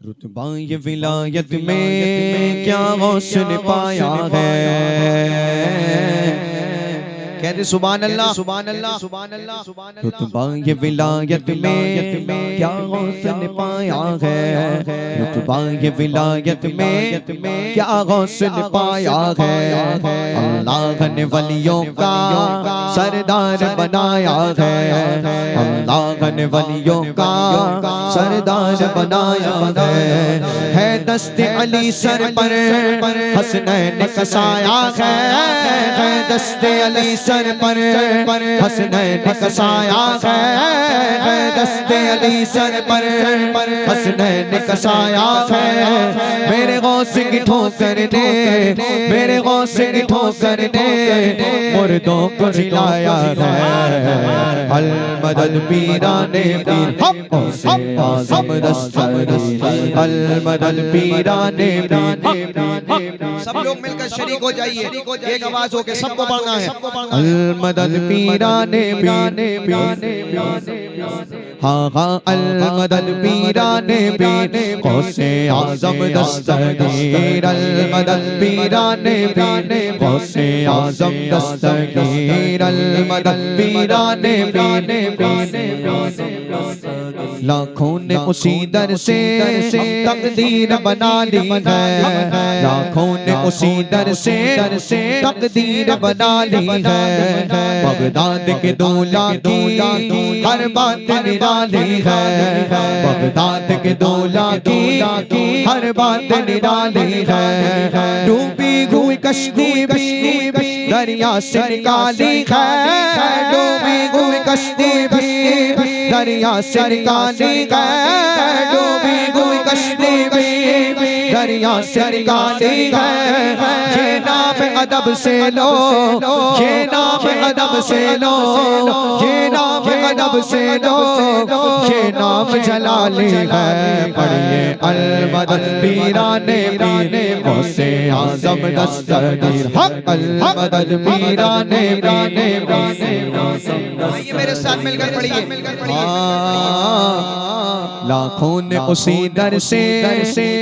रुतबा ये विलायत में क्या गौसल पाया है। कहते सुभान अल्लाह सुभान अल्लाह सुभान अल्लाह सुभान अल्लाह। रुतबा ये विलायत में क्या गौसल पाया है। रुतबा ये विलायत में क्या गौसल पाया है। अल्लाह ने वलियों का सरदार बनाया है। अल्लाह ने वलियों का सरदार बनाया है दस्ते अली सर पर हसनैन कसाया है। दस्ते अली सर पर हसनैन कसाया है। दस्ते अली सर पर हसनैन कसाया है। मेरे गौस की ठोकर ने मेरे गौस की ठोकर ने मुर्दों को जिलाया है। अल मदद पीराने पीर से आज़म दस्तर अल मदद पीराने पीर। सब लोग मिलकर शरीक हो जाइए, एक आवाज हो के सबको पढ़ना है। अल मदद पीराने हाँ हाँ अल मदद पीराने पीर गौसे आज़म दस्तगीर। अल मदद पीराने पीर गौसे आज़म दस्तगीर। अल मदद पीराने लाखों ने उसी दर से तकदीर बना ली है। लाखों ने उसी दर से तकदीर बना ली है। बगदाद के दूल्हा की हर बात निराली है। बगदाद के दूल्हा की हर बात निराली है। डूबी हुई कश्ती भी दरिया से निकाली है। डूबी हुई कश्ती भी दरिया से निकाली है। डूबी हुई कश्ती भी दरिया से निकाली है। ये नाम अदब से लो, ये नाम अदब से लो, ये नाम अदब से लो, ये नाम जलाली है। पढ़िए अल मदद पीराने पीर गौसे आज़म दस्तगीर। हक अल मदद पीराने पीर। मेरे साथ मिलकर पढ़िए। लाखों ने उसी दर से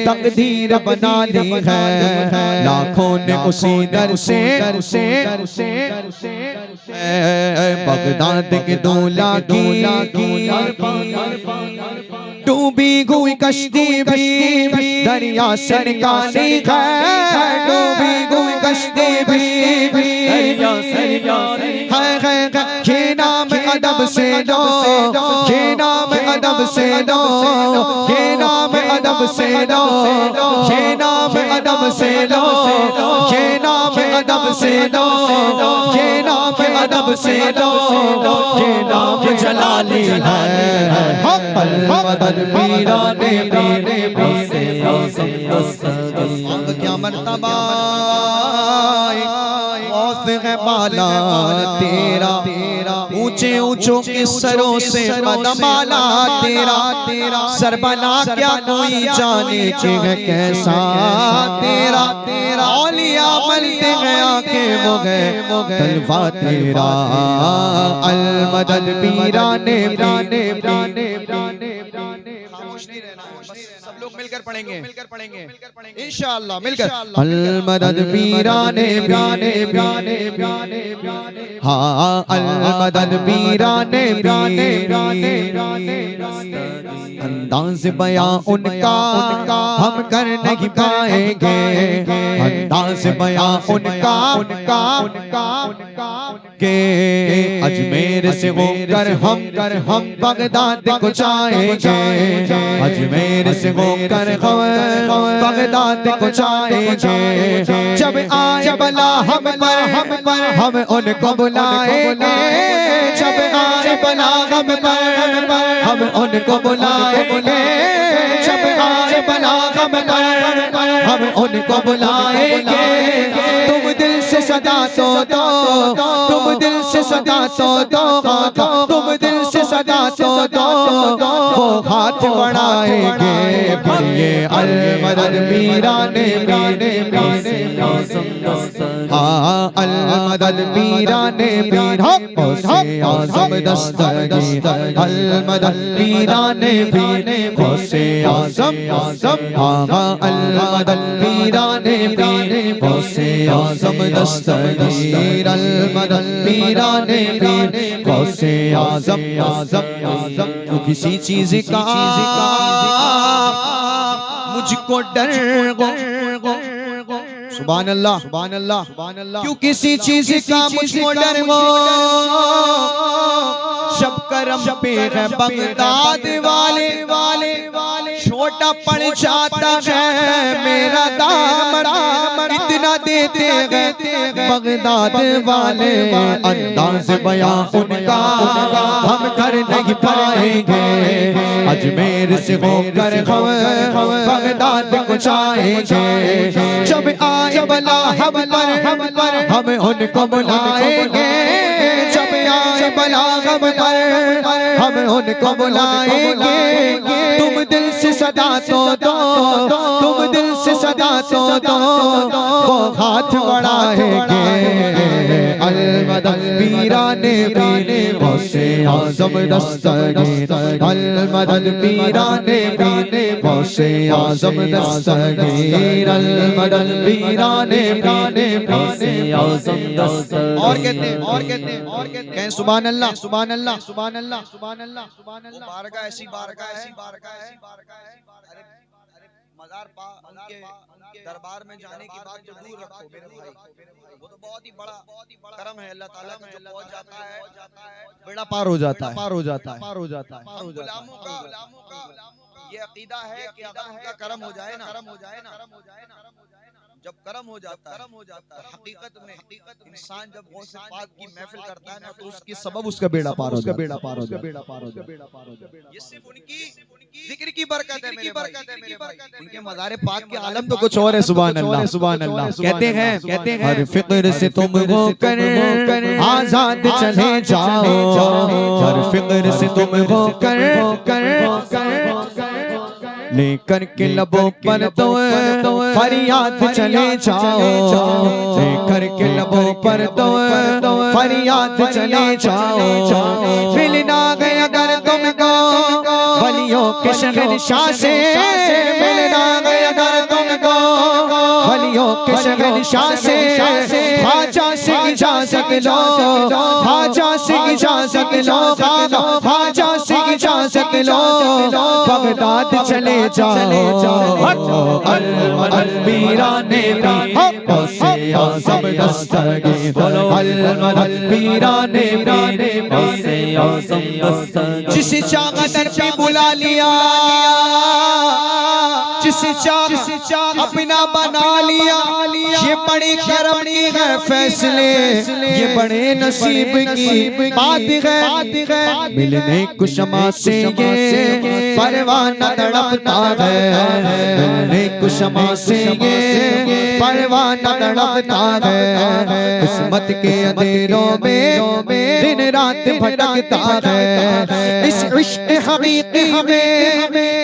तकदीर बना ली है। लाखों ने उसी दर से बगदाद के दूल्हा की डूबी हुई कश्ती भी दरिया से निकाली है। डूबी हुई कश्ती भी दरिया से निकाली है। ये नाम अदब से लो, ये नाम अदब से लो, ये नाम अदब से लो, ये नाम अदब से लो, ये नाम अदब से लो, ये नाम अदब से लो, ये नाम जलाली है। अल मदद पीराने क्या मर्तबा है बाला तेरा। ऊंचे ऊंचों के सरों से कदमाला तेरा। सरबला क्या कोई जाने के है कैसा तेरा। औलिया मलते हैं आंखें वो है तलवा तेरा। अल मदद पीराने खामोश नहीं रहना, सब लोग मिलकर पढ़ेंगे इंशाअल्लाह मिलकर। अल मदद पीराने हाँ अल मदद पीराने अंदाज़ बयां उनका हम कर नहीं पाएंगे। अंदाज़ बयां उनका के अजमेर से होकर हम बगदाद को जाएंगे। अजमेर से होकर हम बगदाद को जाएंगे। जब आए बला हम पर हम उनको बुलाएंगे। जब आए बला हम पर हम उनको बुलाएंगे। जब आए बला हम पर हम उनको बुलाएंगे। तुम दिल से सदा तो दो, तुम दिल से सदा तो दो, तुम दिल से सदा तो दो, वो हाथ बढ़ाएंगे। पढ़िए अल मदद पीराने हाँ अल मदद पीराने पीर गौसे आज़म दस्तगीर, अल मदद पीराने पीर गौसे आज़म, हाँ अल मदद पीराने पीर गौसे आज़म दस्तगीर, अल मदद पीराने पीर गौसे आज़म। तो किसी चीज का मुझको डर गो, सुभान अल्लाह सुभान अल्लाह सुभान अल्लाह, क्यों किसी चीज का मुझको डर गो, शब करम पे है बगदाद वाले छोटा पड़ जाता है मेरा दामन, इतना देते हैं बगदाद वाले, अंदाज़ बयां उनका हम कर नहीं पाएंगे, अजमेर से होकर हम बगदाद को जाएंगे, जब आए बला हम पर हम उनको बुलाएंगे, जब आए बला हम पर हम उनको बुलाएंगे, तुम दिल से सदा तो दो, तुम दिल से सदा तो दो, वो हाथ बढ़ाएंगे, अल मदद पीराने पीर गौसे आज़म दस्तगीर, अल मदद पीराने पीर गौसे आज़म दस्तगीर, अल मदद पीराने पीर गौसे आज़म दस्तगीर। और कहते हैं सुभान अल्लाह सुभान अल्लाह सुभान अल्लाह सुभान अल्लाह सुभान अल्लाह। बारगाह ऐसी बारगाह है, अरे मज़ार पा उनके दरबार में जाने की बात तो दूर रखो मेरे भाई, वो तो बहुत ही बड़ा करम है अल्लाह ताला का, जो पहुंच जाता है बेड़ा पार हो जाता है, पार हो जाता है, पार हो जाता है। गुलामों का ये अकीदा है कि अगर उनका करम हो जाए ना, जब करम हो जाता है हकीकत में इंसान जब गौसे पाक की महफिल करता है ना, तो उसकी सबब उसका बेड़ा पार हो जाता है, ये सिर्फ उनकी जिक्र की बरकत है मेरे भाई, उनके मज़ार पाक के आलम तो कुछ और है। सुभान अल्लाह सुभान अल्लाह। कहते हैं हर फिक्र से तुम होकर आजाद चले जाओ, हर फिक्र से तुम होकर लेकर के लबों पर तो फरियाद चले जाओ, लेकर के लबों पर तो फरियाद चले जाओ, मिलना गया अगर तुमको वलियों के शहंशाह से, मिलना गया अगर तुमको वलियों के शहंशाह से, ख्वाजा से इजाज़त लो, ख्वाजा से इजाज़त लो, ख्वाजा से इजाज़त लो, बगदाद चले जाओ, अल मदद पीराने पीर गौसे आज़म दस्तगीर, अल मदद पीराने पीर गौसे आज़म दस्तगीर। जिसे चाहा दर पे बुला लिया, जिसे चाहा अपना बना लिया, ये बड़े करम की है फैसले, ये बड़े नसीब की बात है, मिलने को शमा से ये परवाना तड़पता है, मिलने को शमा से ये परवाना तड़पता है, किस्मत के अंधेरों में दिन रात भटकता है, इस इश्क हकीकी में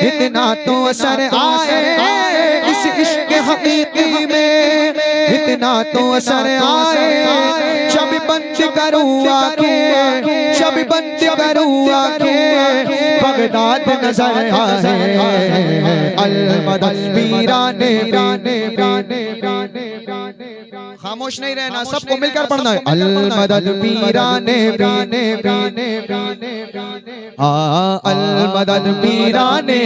इतना तो असर आए, इस इश्क हकीकी में इतना तो असर आए, जब बंद करूँ आँखें, जब बंद करूँ आँखें, बगदाद नजर आए, अल मदद पीराने खामोश नहीं रहना, सबको मिलकर पढ़ना है, अल मदद पीराने अल मदद पीराने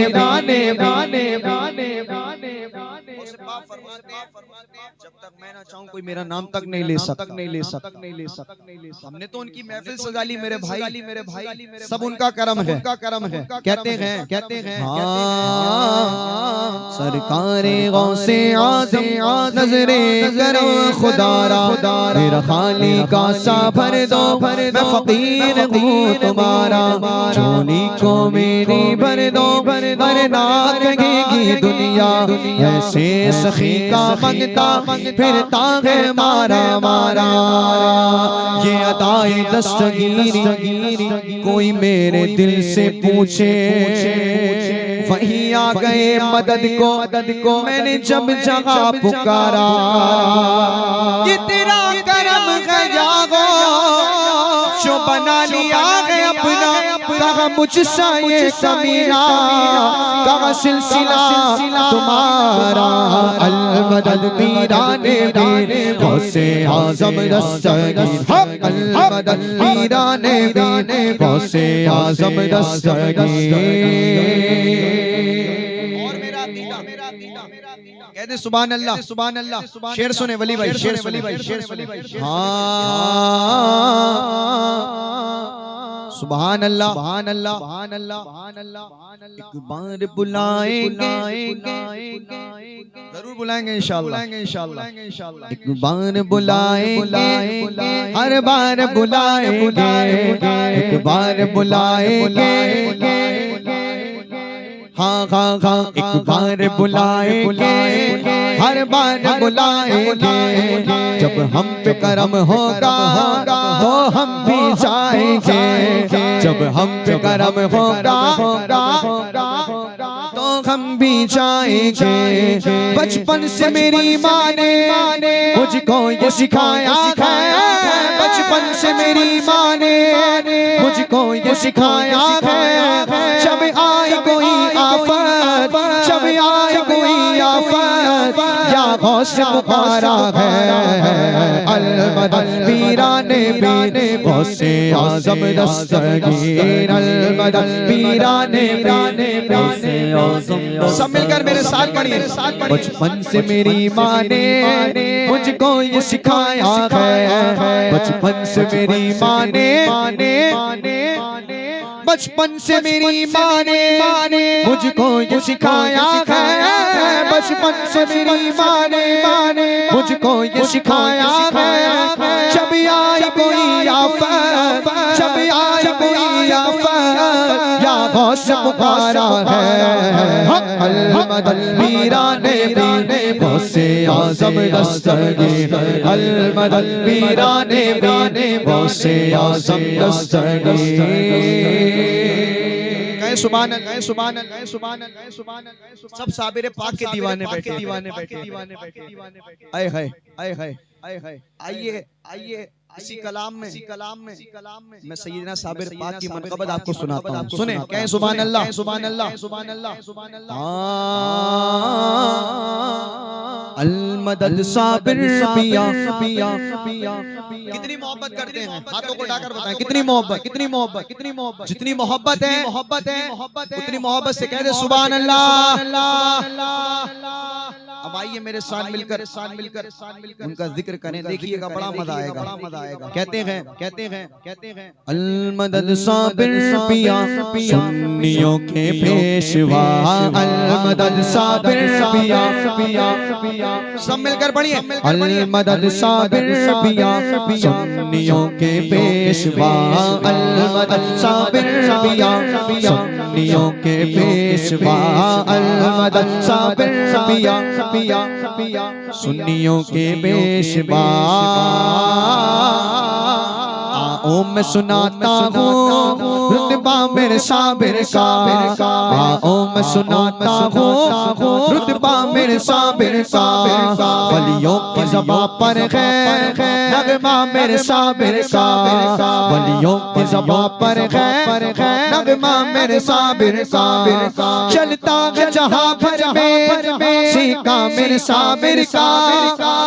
जब तक मैं ना चाहूं कोई मेरा नाम तक नहीं ले सकता, हमने तो उनकी महफिल सजा ली मेरे भाई, सब उनका करम है, कहते हैं सरकारे गौसे आज़म नजरे करो खुदारा, मेरा खाली का सा भर दो, मैं फकीर हूँ तुम्हारा, चोली को मेरी भर दो, वरना कहेगी दुनिया ऐसे सखी का मंगता फिरता है मारा मारा। ये अदाए दस्तगीरी कोई मेरे दिल से पूछे वहीं आ गए मदद को मैंने जब जगह पुकारा, ये तेरा करम गया गो जो बना लिया है अपना, कहा मुझसे ये कमीना, कहा सिलसिला तुम्हारा। अल-मदद पीराने पीर गौसे आज़म दस्तगीर, अल-मदद पीराने पीर गौसे आज़म दस्तगीर। कहते सुभान अल्लाह, सुभान अल्लाह। शेर सुने वली भाई, शेर सुने भाई, शेर सुने भाई। हाँ सुभान अल्लाह, सुभान अल्लाह, सुभान अल्लाह, सुभान अल्लाह। एक बार बुलाएंगे, जरूर बुलाएंगे इंशाअल्लाह, इंशाअल्लाह। एक बार बुलाएंगे, हर बार बुलाएंगे, एक बार बुलाएंगे, हाँ हाँ हाँ, एक बार बुलाएंगे, हर बार बुलाएंगे। जब हम पे करम होगा तो हम भी जाएंगे, जब हम पे करम होगा तो हम भी जाएंगे। बचपन से मेरी माँ ने मुझको ये सिखाया है, बचपन से मेरी माँ ने मुझको ये सिखाया है। जब आई कोई आफत, जब आई कोई आफत, या गौस पुकारा है। अल-मदद पीराने पीर गौसे आज़म दस्तगीर, अल-मदद पीराने पीर गौसे आज़म। सब मिलकर मेरे साथ पढ़िए। बचपन से मेरी माँ ने मुझको ये सिखाया है, बचपन से मेरी माँ ने, बचपन से मेरी माँ ने मुझको ये सिखाया है, बचपन से मेरी माँ ने मुझको ये सिखाया है। जब आई कोई आफत, जब आई कोई आफत, या गौस पुकारा है। अल-मदद पीराने पीर गौसे आज़म दस्तगीर, अल-मदद पीराने पीर गौसे आज़म दस्तगीर। सुभान अल्लाह, सुभान अल्लाह, सुभान अल्लाह, सुभान अल्लाह। सब साबिर पाक के दीवाने बैठे, दीवाने बैठे। आए हाय, आए हाय, आए हाय। आइए आइए, इसी कलाम में मैं सैयदना साबिर पाक की मनक़बत आपको सुनाता हूँ। सुने, कहें सुभान अल्लाह, सुभान अल्लाह, सुभान अल्लाह, सुभान अल्लाह। अल-मदद साबिर पिया, कितनी मोहब्बत करते हैं, हाथों को उठाकर बताएं कितनी मोहब्बत, कितनी मोहब्बत, कितनी मोहब्बत। जितनी मोहब्बत है उतनी मोहब्बत से कह दे सुभान अल्लाह। अब आइए मेरे साथ मिलकर उनका जिक्र करें, देखिएगा बड़ा मजा आएगा। कहते हैं अल-मदद साबिर पिया सुन्नियों के पेशवा, अल-मदद साबिर पिया, सब मिलकर पढ़िए। अल-मदद साबिर पिया सुन्नियों के पेशवा, अल-मदद साबिर पिया सुन्नियों के पेशवा, अल-मदद साबिर पिया सुन्नियों के पेशवा। आओ मैं सुनाता हूँ रुतबा मेरे साबिर का, आओ मैं सुनाता हूँ रुतबा मेरे साबिर का। वलियों की ज़बां पर है नगमा मेरे साबिर का, वलियों की ज़बां पर है नगमा मेरे साबिर का। चलता है जहाँ भर में सीका मेरे साबिर का,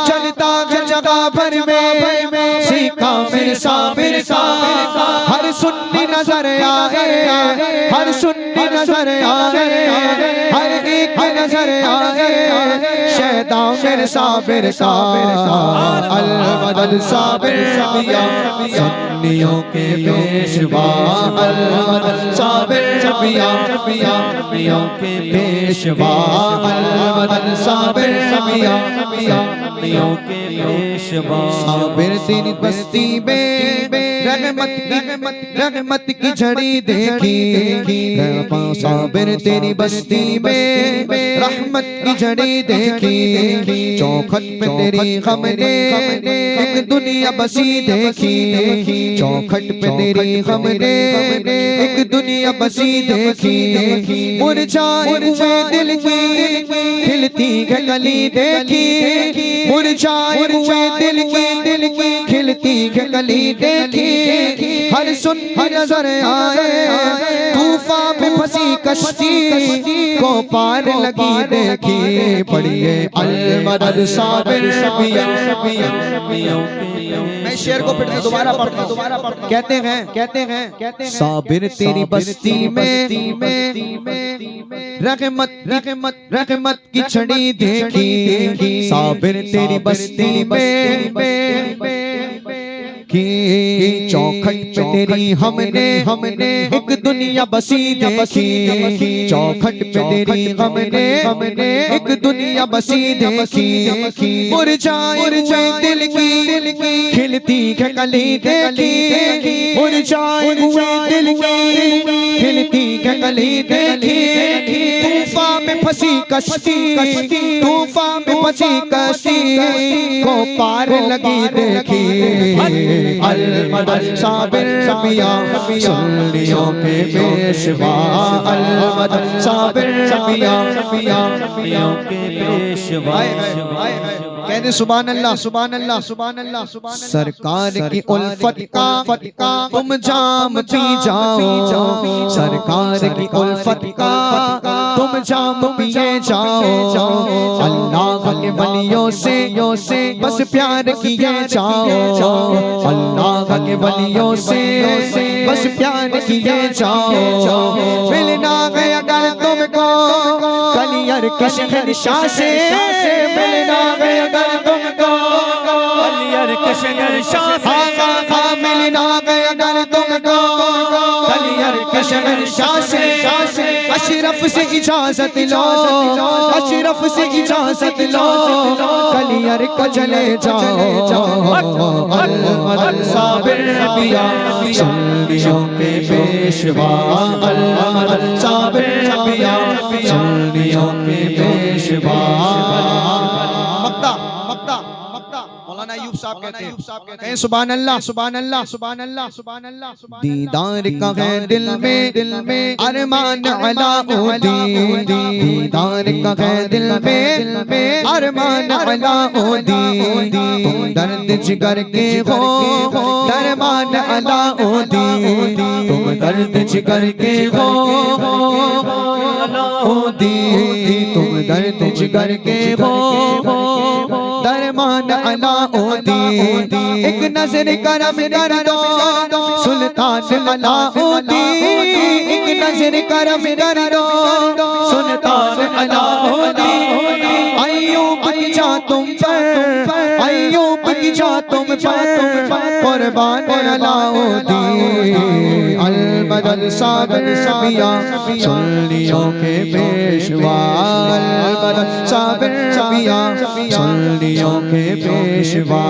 चलता है जगह भर में सीका मेरे साबिर का। हर सुन्नी नजर आए, हर सुन्नी नजर आए, हर एक नजर आए शहदा मेरे साबिर का। अल-मदद साबिर पिया सुन्नियों के पेशवा, अल-मदद साबिर पिया सुन्नियों के पेशवा, अल-मदद साबिर पिया सुन्नियों के पेशवा। साबिर तेरी बस्ती में रहमत की झड़ी देखी, साबिर तेरी बस्ती में रहमत की झड़ी देखी, चौखट पे तेरी हमने एक दुनिया बसी देखी, चौखट पे तेरी हमने एक दुनिया बसी देखी, मुरझाए हुए दिल की खिलती है कली देखी, मुरझाए हुए दिल की खिलती है कली देखी, हर सुन नजर आए तूफान में फंसी कश्ती को पार लगी देखी, पढ़िए अल मदद साबिर मैं शेर को फिर से दोबारा पढ़ता हूं। कहते हैं साबिर तेरी बस्ती में रहमत की छड़ी देखी, साबिर तेरी बस्ती में की चौखट पे तेरी हमने एक दुनिया बसी देखी, चौखट पे तेरी हमने एक दुनिया बसी देखी, मुरझाए हुए दिल की खिलती है कली देखी, मुरझाए हुए दिल की खिलती है कली देखी, तूफान में फंसी कश्ती, तूफान में फंसी कश्ती को पार लगी देखी, अल मदद साबिर पिया सुन्नियों के पेशवा, अल मदद साबिर पिया के पेशवा। कहते सुभान अल्लाह सुभान अल्लाह सुभान अल्लाह सुभान अल्लाह। सरकार की उल्फत का तुम जाम पी जाओ, सरकार की उल्फत का तुम जाम पिए जाओ, अल्लाह के वलियों से बस प्यार किए जाओ, अल्लाह के वलियों से बस प्यार किए जाओ, मिलना है अगर तुमको कलियर के शहंशाह से, मिलना है अगर तुमको कलियर के शहंशाह से, मिलना है अगर तुमको कलियर के शहंशाह से, अशरफ से इजाजत लो, अशरफ से इजाजत लो, कलियर को चले जाओ, अल मदद साबिर पिया सुन्नियों के पेशवा, अल मदद साबिर पिया सुन्नियों के पेशवा। मौलाना अय्यूब साहब कहते हैं सुभान अल्लाह सुभान अल्लाह सुभान अल्लाह सुभान अल्लाह सुभान दीदार का है दिल में अरमान अलाउद्दीन, दीदार का है दिल में अरमान अलाउद्दीन, तुम दर्द जिगर के हो दरमान अलाउद्दीन, तुम दर्द जिगर के हो अलाउद्दीन, तुम दर्द जिगर के हो दरमान अलाउद्दीन, एक नजर करम कर दो सुल्तान अलाउद्दीन, एक नजर करम कर दो सुल्तान अलाउद्दीन, अय्यूब की जा तुम पर, अय्यूब की जा तुम पर कुर्बान अलाउद्दीन, अल मदद साबिर पिया सुन्नियों के पेशवा, अल मदद साबिर पिया सुन्नियों के पेशवा।